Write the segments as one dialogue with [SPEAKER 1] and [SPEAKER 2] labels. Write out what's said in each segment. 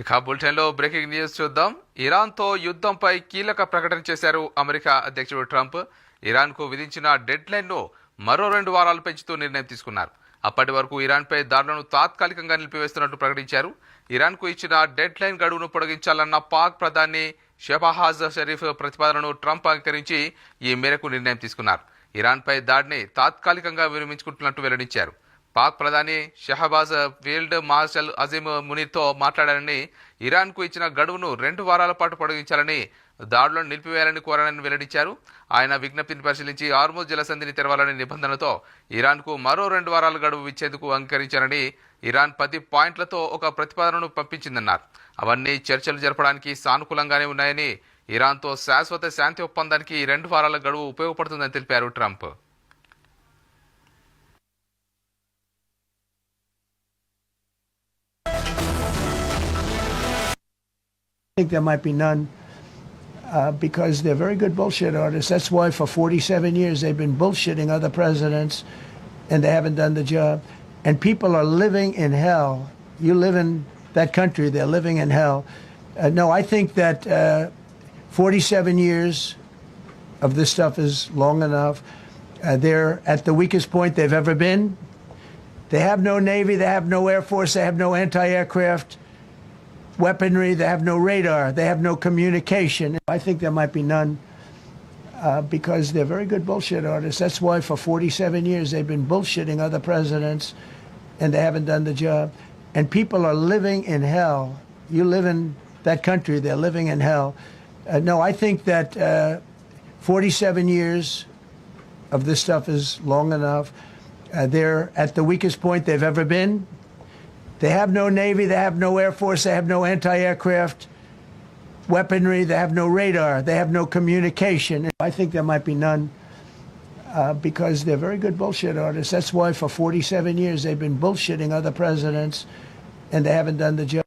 [SPEAKER 1] ఇక బులెటిన్లో breaking news చూద్దాం. ఇరాన్తో యుద్ధంపై కీలక ప్రకటన చేశారు అమెరికా అధ్యక్షుడు ట్రంప్. ఇరాన్కు విధించిన డెడ్ లైన్ను మరో 2 వారాలు పెంచుతూ నిర్ణయం తీసుకున్నారు. అప్పటి వరకు ఇరాన్పై దాడులను తాత్కాలికంగా నిలిపివేస్తున్నట్టు ప్రకటించారు. ఇరాన్కు ఇచ్చిన డెడ్ లైన్ గడువును పొడిగించాలన్న పాక్ ప్రధాని షెబాజ్ షరీఫ్ ప్రతిపాదనను ట్రంప్ అంగీకరించి ఈ మేరకు నిర్ణయం తీసుకున్నారు. ఇరాన్పై దాడిని తాత్కాలికంగా విరమించుకుంటున్నట్టు వెల్లడించారు. పాక్ ప్రధాని షహబాజ్ ఫీల్డ్ మార్షల్ అజీమ్ మునీర్తో మాట్లాడారని, ఇరాన్కు ఇచ్చిన గడువును 2 వారాల పాటు పొడిగించాలని, దాడులను నిలిపివేయాలని కోరారని వెల్లడించారు. ఆయన విజ్ఞప్తిని పరిశీలించి హార్ముజ్ జలసంధిని తెరవాలని నిబంధనతో ఇరాన్కు మరో 2 వారాల గడువు ఇచ్చేందుకు అంగీకరించారని, ఇరాన్ 10 పాయింట్లతో ఒక ప్రతిపాదనను పంపించిందన్నారు. అవన్నీ చర్చలు జరపడానికి సానుకూలంగానే ఉన్నాయని, ఇరాన్తో శాశ్వత శాంతి ఒప్పందానికి 2 వారాల గడువు ఉపయోగపడుతుందని తెలిపారు Trump.
[SPEAKER 2] I think there might be none because they're very good bullshit artists. That's why for 47 years they've been bullshitting other presidents and they haven't done the job. And people are living in hell. You live in that country, they're living in hell. No, I think that 47 years of this stuff is long enough. They're at the weakest point they've ever been. They have no Navy, they have no Air Force, they have no anti-aircraft weaponry, they have no radar, they have no communication. I think there might be none because they're very good bullshit artists. That's why for 47 years they've been bullshitting other presidents and they haven't done the job. And people are living in hell. You live in that country, they're living in hell. No, I think that 47 years of this stuff is long enough. They're at the weakest point they've ever been. They have no Navy, they have no Air Force, they have no anti-aircraft weaponry, they have no radar, they have no communication. I think there might be none because they're very good bullshit artists. That's why for 47 years they've been bullshitting other presidents and they haven't done the job.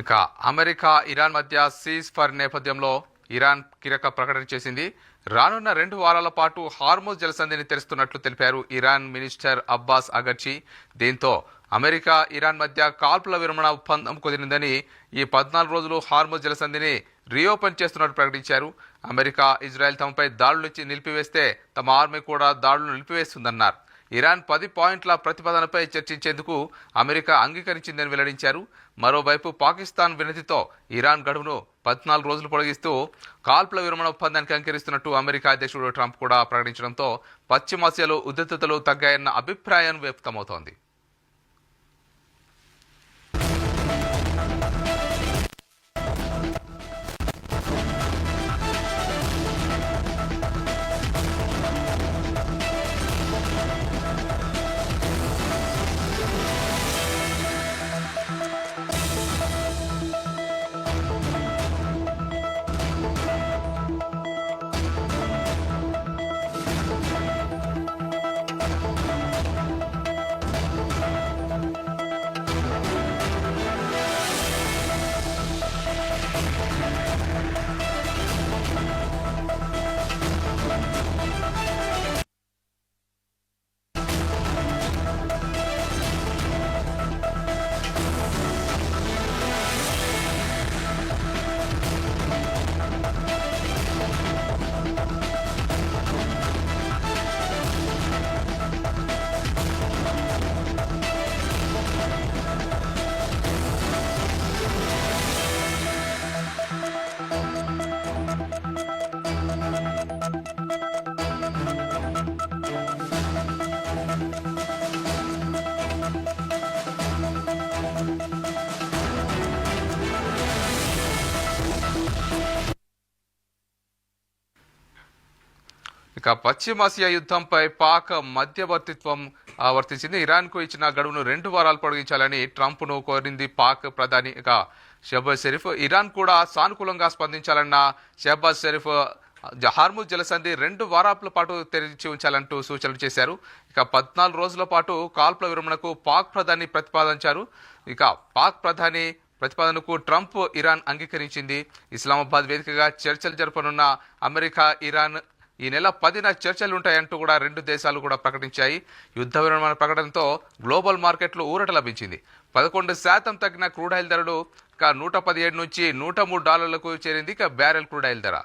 [SPEAKER 1] ఇక America Iran మధ్య seize for నేపథ్యంలో Iran కీలక ప్రకటన చేసింది. రానున్న 2 వారాల పాటు Hormuz జలసంధిని తెరుస్తున్నట్లు తెలిపారు ఇరాన్ మినిస్టర్ అబ్బాస్ అగర్చి. దీంతో అమెరికా ఇరాన్ మధ్య కాల్పుల విరమణ ఒప్పందం కుదిరిందని, ఈ 14 రోజులు హార్ముజ్ జలసంధిని రీఓపెన్ చేస్తున్నట్టు ప్రకటించారు. అమెరికా ఇజ్రాయెల్ తమపై దాడులు నిలిపివేస్తే తమ ఆర్మీ కూడా దాడులు నిలిపివేస్తుందన్నారు. ఇరాన్ 10 పాయింట్ల ప్రతిపాదనపై చర్చించేందుకు అమెరికా అంగీకరించిందని వెల్లడించారు. మరోవైపు పాకిస్తాన్ వినతితో ఇరాన్ గడువును 14 రోజులు పొడిగిస్తూ కాల్పుల విరమణ ఒప్పందానికి అంగీకరిస్తున్నట్టు అమెరికా అధ్యక్షుడు ట్రంప్ కూడా ప్రకటించడంతో పశ్చిమాసియాలో ఉద్రిక్తతలు తగ్గాయన్న అభిప్రాయం వ్యక్తమవుతోంది. ఇక పశ్చిమాసియా యుద్ధంపై పాక్ మధ్యవర్తిత్వం వర్తించింది. ఇరాన్కు ఇచ్చిన గడువును 2 వారాలు పొడిగించాలని ట్రంప్ను కోరింది పాక్ ప్రధానిగా షెహబాజ్ షరీఫ్. ఇరాన్ కూడా సానుకూలంగా స్పందించాలన్న షెహబాజ్ షరీఫ్ హార్ముజ్ జలసంధి 2 వారాల పాటు తెరిచి ఉంచాలంటూ సూచనలు చేశారు. ఇక 14 రోజుల పాటు కాల్పుల విరమణకు పాక్ ప్రధాని ప్రతిపాదించారు. ఇక పాక్ ప్రధాని ప్రతిపాదనకు ట్రంప్, ఇరాన్ అంగీకరించింది. ఇస్లామాబాద్ వేదికగా చర్చలు జరపనున్న అమెరికా, ఇరాన్ ఈ నెల 10న చర్చలు ఉంటాయంటూ కూడా 2 దేశాలు కూడా ప్రకటించాయి. యుద్ధ విరమణ ప్రకటనతో గ్లోబల్ మార్కెట్లు ఊరట లభించింది. 11% తగ్గిన క్రూడ్ ఆయిల్ ధరలు $117 నుంచి $103 చేరింది. ఇక బ్యారెల్ క్రూడ్ ఆయిల్ ధర